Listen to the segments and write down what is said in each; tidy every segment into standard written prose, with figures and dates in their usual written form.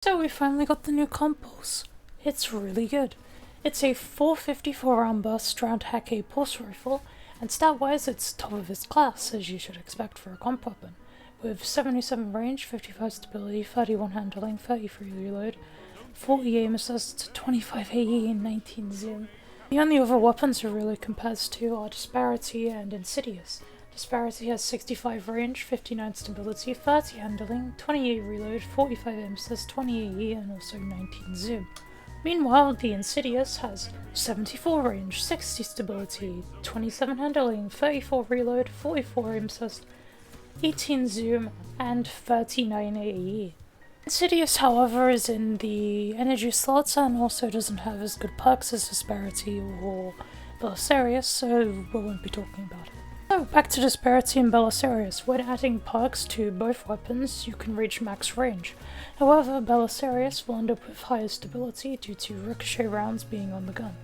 So we finally got the new compulse. It's really good. It's a 454 round burst round Hake pulse rifle, and stat-wise it's top of its class, as you should expect for a comp weapon, with 77 range, 55 stability, 31 handling, 33 reload, 40 aim assist, 25 AE, and 19 zoom. The only other weapons it really compares to are Disparity and Insidious. Disparity has 65 range, 59 stability, 30 handling, 28 reload, 45 aim assist, 20 AE, and also 19 zoom. Meanwhile, the Insidious has 74 range, 60 stability, 27 handling, 34 reload, 44 aim assist, 18 zoom, and 39 AE. Insidious, however, is in the energy slots and also doesn't have as good perks as Disparity or Belisarius, so we won't be talking about it. So, back to Disparity and Belisarius. When adding perks to both weapons, you can reach max range. However, Belisarius will end up with higher stability due to ricochet rounds being on the gun.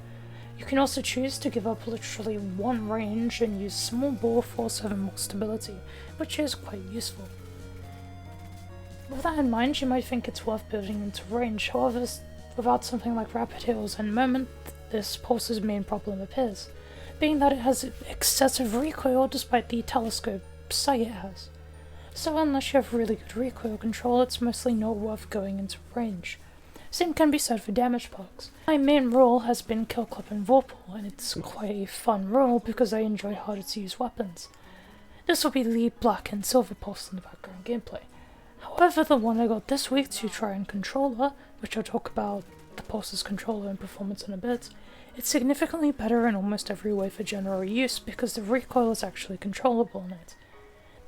You can also choose to give up literally one range and use small bore for 7 more stability, which is quite useful. With that in mind, you might think it's worth building into range. However, without something like rapid heals and moment, this pulse's main problem appears, being that it has excessive recoil despite the telescope sight it has. So unless you have really good recoil control, it's mostly not worth going into range. Same can be said for damage perks. My main role has been Kill Clip and Vorpal, and it's quite a fun role because I enjoy harder to use weapons. This will be the black and silver pulse in the background gameplay. However, the one I got this week to try and controller, which I'll talk about the pulse's controller and performance in a bit, it's significantly better in almost every way for general use because the recoil is actually controllable in it.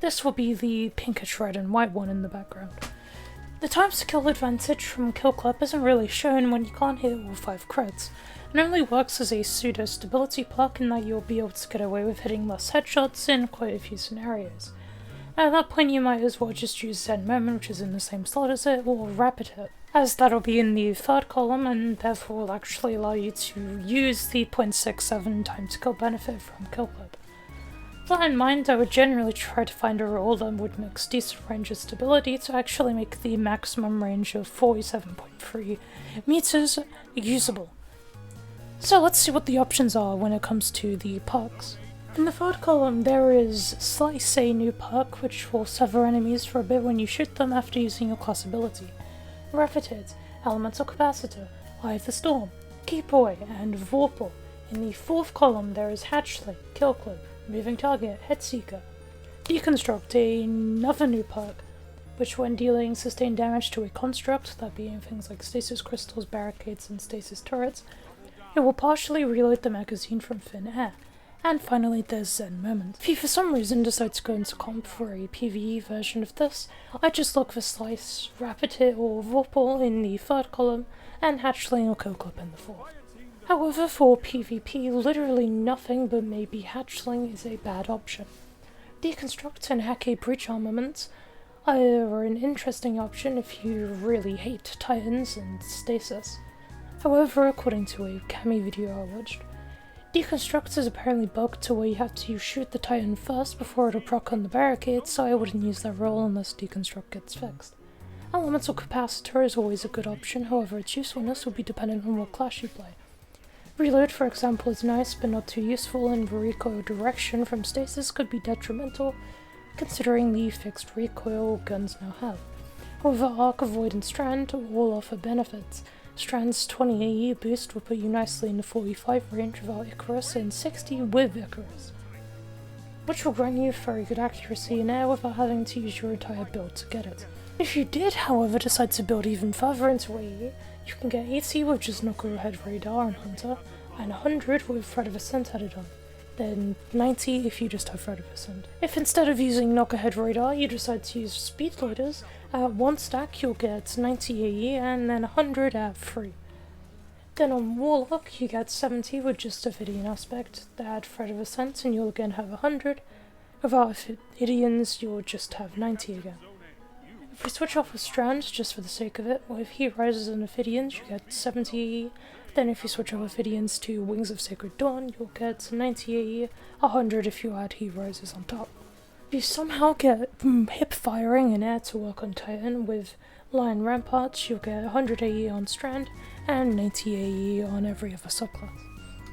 This will be the pinkish red and white one in the background. The times to kill advantage from Kill Clip isn't really shown when you can't hit all 5 crits, and only works as a pseudo stability perk in that you'll be able to get away with hitting less headshots in quite a few scenarios. At that point you might as well just use Zen Moment, which is in the same slot as it, or Rapid Hit, as that'll be in the third column and therefore will actually allow you to use the 0.67 time to kill benefit from Kill Clip. With that in mind, I would generally try to find a role that would mix decent range and stability to actually make the maximum range of 47.3 meters usable. So let's see what the options are when it comes to the perks. In the third column there is Slice, a new perk which will sever enemies for a bit when you shoot them after using your class ability. Rapid Hit, Elemental Capacitor, Eye of the Storm, Keep Away, and Vorpal. In the fourth column there is Hatchling, Kill Clip, Moving Target, Headseeker. Deconstruct, another new perk, which when dealing sustained damage to a construct, that being things like stasis crystals, barricades, and stasis turrets, it will partially reload the magazine from thin air. And finally there's Zen Moment. If you for some reason decide to go into comp for a PvE version of this, I just look for Slice, Rapid Hit or Vorpal in the third column, and Hatchling or Kill Clip in the fourth. However, for PvP, literally nothing but maybe Hatchling is a bad option. Deconstruct and Hake Breach armaments are an interesting option if you really hate Titans and Stasis. However, according to a Cami video I watched, Deconstruct is apparently bugged to where you have to shoot the Titan first before it'll proc on the barricade, so I wouldn't use that role unless Deconstruct gets fixed. Elemental Capacitor is always a good option, however its usefulness will be dependent on what class you play. Reload, for example, is nice but not too useful, and the recoil direction from stasis could be detrimental, considering the fixed recoil guns now have. However, Arc, Void, and Strand all offer benefits. Strand's 20 AE boost will put you nicely in the 45 range without Icarus and 60 with Icarus, which will grant you very good accuracy in air without having to use your entire build to get it. If you did, however, decide to build even further into AE, you can get 80 with just Knucklehead Radar and Hunter, and 100 with Threat of Ascent added on, then 90 if you just have Threat of Ascent. If instead of using Knucklehead Radar you decide to use Speed Loaders, at 1 stack you'll get 90 AE and then 100 at 3. Then on Warlock you get 70 with just Ophidian Aspect, add Threat of Ascent and you'll again have 100, without Ophidians you'll just have 90 again. If we switch off with Strands just for the sake of it, with Heat Rises and Ophidians you get 70 AE, then if you switch off Ophidians to Wings of Sacred Dawn you'll get 90 AE, 100 if you add Heat Rises on top. If you somehow get hip firing and air to work on Titan with Lion Ramparts, you'll get 100 AE on Strand, and 90 AE on every other subclass.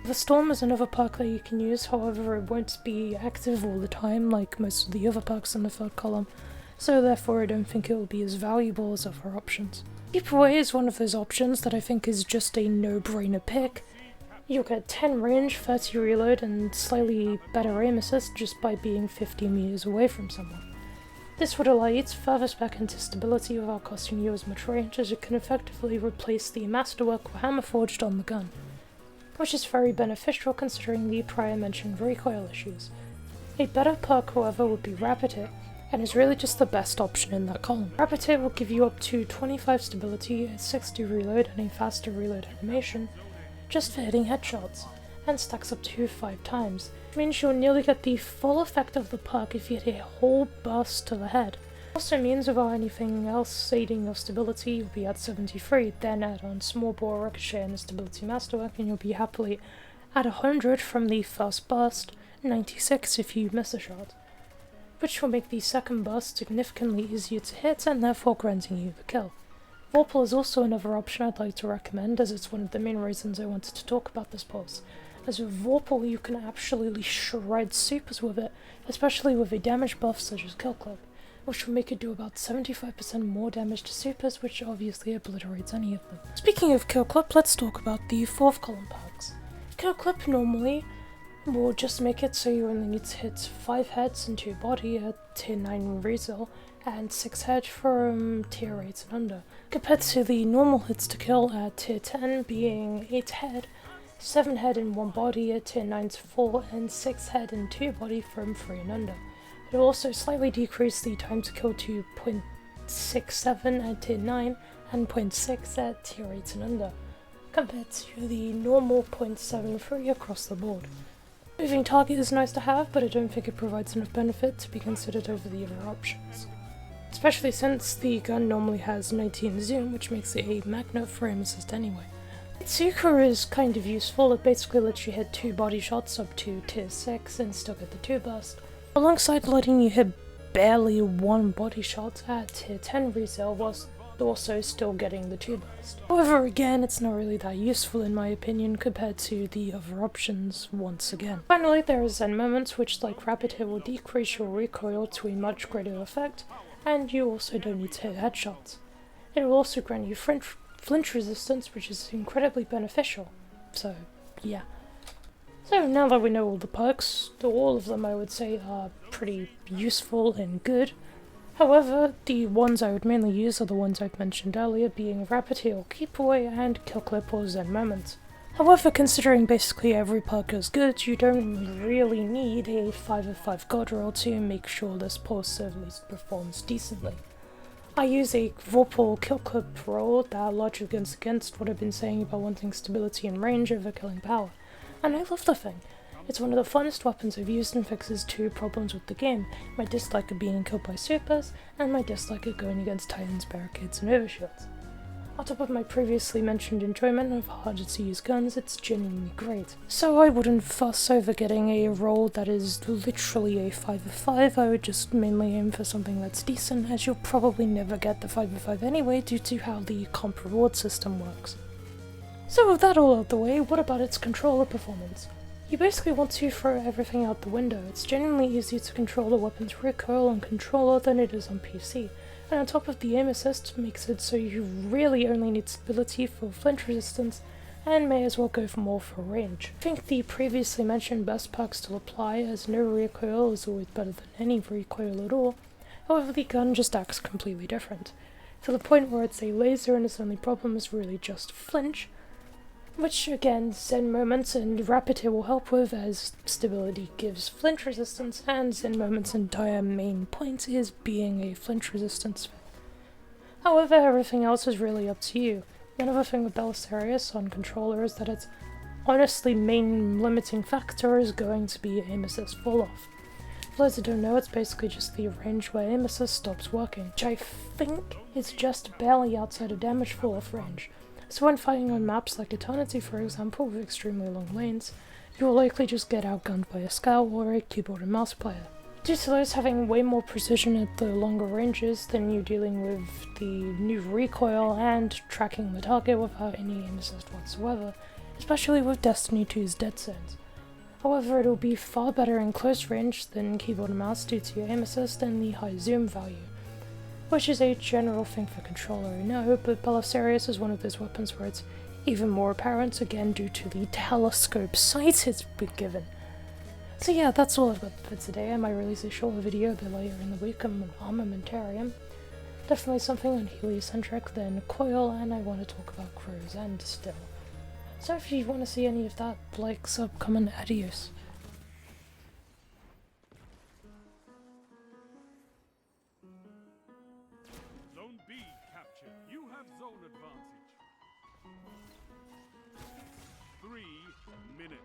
The Storm is another perk that you can use, however it won't be active all the time like most of the other perks in the third column, so therefore I don't think it will be as valuable as other options. Keep Away is one of those options that I think is just a no-brainer pick. You'll get 10 range, 30 reload, and slightly better aim assist just by being 50 meters away from someone. This would allow you to further spec into stability without costing you as much range, as it can effectively replace the Masterwork or Hammer Forged on the gun, which is very beneficial considering the prior mentioned recoil issues. A better perk, however, would be Rapid Hit, and is really just the best option in that column. Rapid Hit will give you up to 25 stability, a 60 reload, and a faster reload animation, just for hitting headshots, and stacks up to 5 times, which means you'll nearly get the full effect of the perk if you hit a whole burst to the head. Also means without anything else aiding your stability, you'll be at 73, then add on small bore, ricochet, and the stability masterwork, and you'll be happily at 100 from the first burst, 96 if you miss a shot, which will make the second burst significantly easier to hit and therefore granting you the kill. Vorpal is also another option I'd like to recommend, as it's one of the main reasons I wanted to talk about this pulse. As with Vorpal, you can absolutely shred supers with it, especially with a damage buff such as Kill Clip, which will make it do about 75% more damage to supers, which obviously obliterates any of them. Speaking of Kill Clip, let's talk about the fourth column perks. Kill Clip normally will just make it so you only need to hit 5 heads into your body at tier 9 Rezel, and 6 head from tier 8 and under, compared to the normal hits to kill at tier 10 being 8 head, 7 head in 1 body at tier 9 to 4, and 6 head in 2 body from 3 and under. It will also slightly decrease the time to kill to 0.67 at tier 9 and 0.6 at tier 8 and under, compared to the normal 0.73 across the board. Moving target is nice to have, but I don't think it provides enough benefit to be considered over the other options, especially since the gun normally has 19 zoom, which makes it a magnet for aim assist anyway. Itsuka is kind of useful. It basically lets you hit 2 body shots up to tier 6 and still get the 2 burst, alongside letting you hit barely 1 body shot at tier 10 Rezel whilst also still getting the 2 burst. However, again, it's not really that useful in my opinion compared to the other options once again. Finally, there is Zen Moments, which like Rapid Hit will decrease your recoil to a much greater effect, and you also don't need to hit headshots. It will also grant you flinch resistance, which is incredibly beneficial, so yeah. So now that we know all the perks, all of them I would say are pretty useful and good. However, the ones I would mainly use are the ones I've mentioned earlier, being Rapid Hit or Keep Away and Kill Clip or Zen Moment. However, considering basically every perk is good, you don't really need a 5 of 5 god roll to make sure this pulse at least performs decently. I use a Vorpal Kill Clip roll that largely goes against what I've been saying about wanting stability and range over killing power, and I love the thing. It's one of the funnest weapons I've used and fixes 2 problems with the game: my dislike of being killed by supers, and my dislike of going against titans, barricades, and overshields. On top of my previously mentioned enjoyment of harder to use guns, it's genuinely great. So I wouldn't fuss over getting a roll that is literally a 5 of 5, I would just mainly aim for something that's decent, as you'll probably never get the 5 of 5 anyway due to how the comp reward system works. So with that all out the way, what about its controller performance? You basically want to throw everything out the window. It's genuinely easier to control the weapon's recoil on controller than it is on PC, and on top of the aim assist makes it so you really only need stability for flinch resistance and may as well go for more for range. I think the previously mentioned best perks still apply, as no recoil is always better than any recoil at all. However, the gun just acts completely different, to the point where it's a laser and its only problem is really just flinch, which again Zen Moments and Rapid Hit will help with, as stability gives flinch resistance and Zen Moments' entire main point is being a flinch resistance. However, everything else is really up to you. Another thing with Belisarius on controller is that its honestly main limiting factor is going to be aim assist fall off. For those who don't know, it's basically just the range where aim assist stops working, which I think is just barely outside of damage fall off range. So when fighting on maps like Eternity, for example, with extremely long lanes, you will likely just get outgunned by a scout or a keyboard and mouse player. Due to those having way more precision at the longer ranges, then you're dealing with the new recoil and tracking the target without any aim assist whatsoever, especially with Destiny 2's dead zones. However, it'll be far better in close range than keyboard and mouse due to your aim assist and the high zoom value, which is a general thing for controller, I know, but Belisarius is one of those weapons where it's even more apparent, again due to the telescope sight it's been given. So yeah, that's all I've got for today. I might release a shorter video a bit later in the week on armamentarium. Definitely something on heliocentric, then coil, and I want to talk about crews and still. So if you want to see any of that, like, sub, comment, adios. Zone B captured. You have zone advantage. 3 minutes.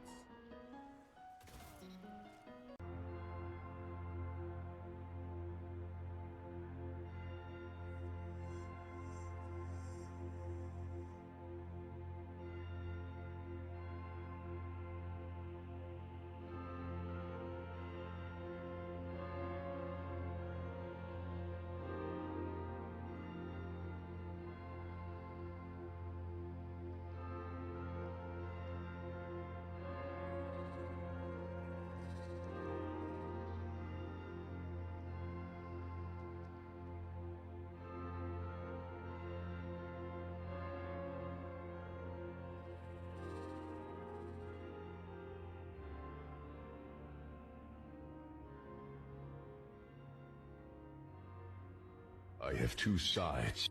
I have two sides.